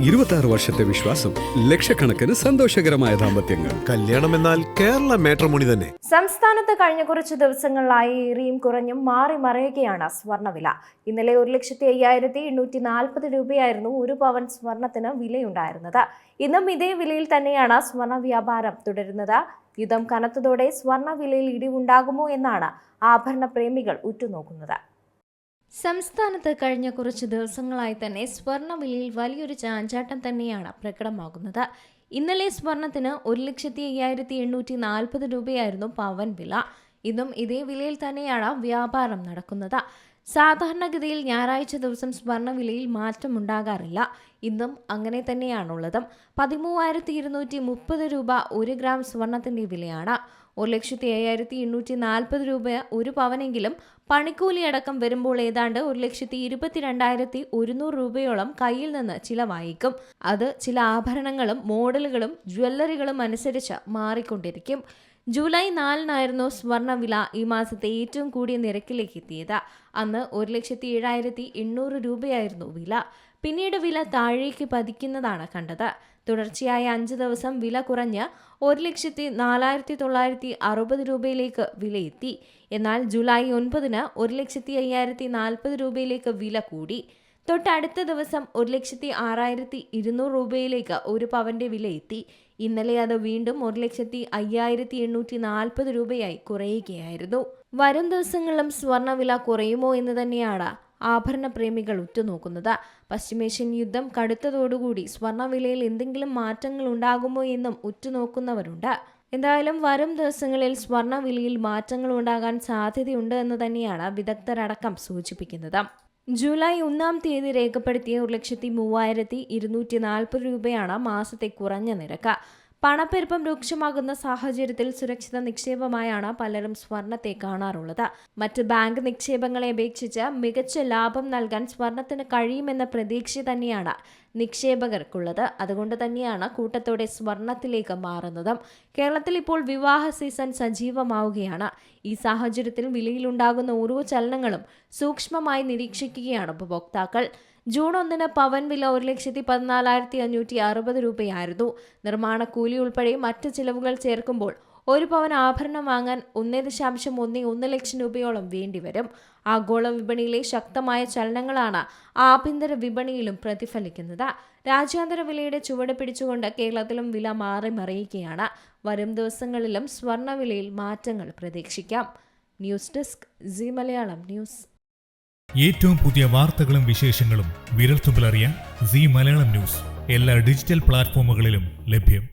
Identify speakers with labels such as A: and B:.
A: 26 വർഷത്തെ വിശ്വാസം, ലക്ഷക്കണക്കിന് സന്തോഷകരമായ ദാമ്പത്യങ്ങൾ.
B: കല്യാണം എന്നാൽ കേരള മാട്രിമോണി തന്നെ.
C: സംസ്ഥാനത്ത് കഴിഞ്ഞ കുറച്ച് ദിവസങ്ങളിലായി ഏറിയും കുറഞ്ഞും മാറി മറിയുകയാണ് സ്വർണ്ണവില. ഇന്നലെ 1,05,840 രൂപയായിരുന്നു ഒരു പവൻ സ്വർണത്തിന് വിലയുണ്ടായിരുന്നത്. ഇന്നും ഇതേ വിലയിൽ തന്നെയാണ് സ്വർണ്ണ വ്യാപാരം തുടരുന്നത്. യുദ്ധം കനത്തതോടെ സ്വർണ്ണ വിലയിൽ ഇടിവുണ്ടാകുമോ എന്നാണ് ആഭരണ പ്രേമികൾ ഉറ്റുനോക്കുന്നത്. സംസ്ഥാനത്ത് കഴിഞ്ഞ കുറച്ച് ദിവസങ്ങളായി തന്നെ സ്വർണ്ണവിലയിൽ വലിയൊരു ചാഞ്ചാട്ടം തന്നെയാണ് പ്രകടമാകുന്നത്. ഇന്നലെ സ്വർണത്തിന് 1,05,840 രൂപയായിരുന്നു പവൻ വില. ഇന്നും ഇതേ വിലയിൽ തന്നെയാണ് വ്യാപാരം നടക്കുന്നത്. സാധാരണഗതിയിൽ ഞായറാഴ്ച ദിവസം സ്വർണ്ണവിലയിൽ മാറ്റമുണ്ടാകാറില്ല. ഇന്നും അങ്ങനെ തന്നെയാണുള്ളത്. 13,230 രൂപ 1 ഗ്രാം സ്വർണത്തിന്റെ വിലയാണ്. 1,05,840 രൂപ ഒരു പവനെങ്കിലും പണിക്കൂലി അടക്കം വരുമ്പോൾ ഏതാണ്ട് 1,22,100 രൂപയോളം കയ്യിൽ നിന്ന് ചിലവായിരിക്കും. അത് ചില ആഭരണങ്ങളും മോഡലുകളും ജ്വല്ലറികളും അനുസരിച്ച് മാറിക്കൊണ്ടിരിക്കും. ജൂലൈ 4-നായിരുന്നു സ്വർണ്ണവില ഈ മാസത്തെ ഏറ്റവും കൂടിയ നിരക്കിലേക്ക് എത്തിയത്. അന്ന് 1,07,800 രൂപയായിരുന്നു വില. പിന്നീട് വില താഴേക്ക് പതിക്കുന്നതാണ് കണ്ടത്. തുടർച്ചയായ 5 ദിവസം വില കുറഞ്ഞ് 1,04,960 രൂപയിലേക്ക് വിലയെത്തി. എന്നാൽ ജൂലൈ 9-ന് 1,05,040 രൂപയിലേക്ക് വില കൂടി. തൊട്ടടുത്ത ദിവസം 1,06,200 രൂപയിലേക്ക് ഒരു പവന്റെ വില എത്തി. ഇന്നലെ അത് വീണ്ടും 1,05,840 രൂപയായി കുറയുകയായിരുന്നു. വരും ദിവസങ്ങളിലും സ്വർണ്ണവില കുറയുമോ എന്ന് തന്നെയാണ് ആഭരണ പ്രേമികൾ ഉറ്റുനോക്കുന്നത്. പശ്ചിമേഷ്യൻ യുദ്ധം കടുത്തതോടുകൂടി സ്വർണ്ണവിലയിൽ എന്തെങ്കിലും മാറ്റങ്ങൾ ഉണ്ടാകുമോ എന്നും ഉറ്റുനോക്കുന്നവരുണ്ട്. എന്തായാലും വരും ദിവസങ്ങളിൽ സ്വർണ്ണവിലയിൽ മാറ്റങ്ങൾ ഉണ്ടാകാൻ സാധ്യതയുണ്ട് എന്ന് തന്നെയാണ് വിദഗ്ധരടക്കം സൂചിപ്പിക്കുന്നത്. ജൂലൈ 1-ാം തീയതി രേഖപ്പെടുത്തിയ 1,03,240 രൂപയാണ് മാസത്തെ കുറഞ്ഞ നിരക്ക്. പണപ്പെരുപ്പം രൂക്ഷമാകുന്ന സാഹചര്യത്തിൽ സുരക്ഷിത നിക്ഷേപമായാണ് പലരും സ്വർണത്തെ കാണാറുള്ളത്. മറ്റ് ബാങ്ക് നിക്ഷേപങ്ങളെ അപേക്ഷിച്ച് മികച്ച ലാഭം നൽകാൻ സ്വർണത്തിന് കഴിയുമെന്ന പ്രതീക്ഷ തന്നെയാണ് നിക്ഷേപകർക്കുള്ളത്. അതുകൊണ്ട് തന്നെയാണ് കൂട്ടത്തോടെ സ്വർണത്തിലേക്ക് മാറുന്നത്. കേരളത്തിൽ ഇപ്പോൾ വിവാഹ സീസൺ സജീവമാവുകയാണ്. ഈ സാഹചര്യത്തിൽ വിലയിലുണ്ടാകുന്ന ഓരോ ചലനങ്ങളും സൂക്ഷ്മമായി നിരീക്ഷിക്കുകയാണ് ഉപഭോക്താക്കൾ. ജൂൺ 1-ന് പവൻ വില 1,14,560 രൂപയായിരുന്നു. നിർമ്മാണ കൂലി ഉൾപ്പെടെ മറ്റ് ചിലവുകൾ ചേർക്കുമ്പോൾ ഒരു പവൻ ആഭരണം വാങ്ങാൻ 1.1 ലക്ഷം രൂപയോളം വേണ്ടിവരും. ആഗോള വിപണിയിലെ ശക്തമായ ചലനങ്ങളാണ് ആഭ്യന്തര വിപണിയിലും പ്രതിഫലിക്കുന്നത്. രാജ്യാന്തര വിലയുടെ ചുവട് പിടിച്ചുകൊണ്ട് കേരളത്തിലും വില മാറി മറിയുകയാണ്. വരും ദിവസങ്ങളിലും സ്വർണ്ണവിലയിൽ മാറ്റങ്ങൾ പ്രതീക്ഷിക്കാം. News desk Zee Malayalam news.
D: ഏറ്റവും പുതിയ വാർത്തകളും വിശേഷങ്ങളും വിരൽത്തുമ്പിലറിയാൻ സീ മലയാളം ന്യൂസ് എല്ലാ ഡിജിറ്റൽ പ്ലാറ്റ്ഫോമുകളിലും ലഭ്യം.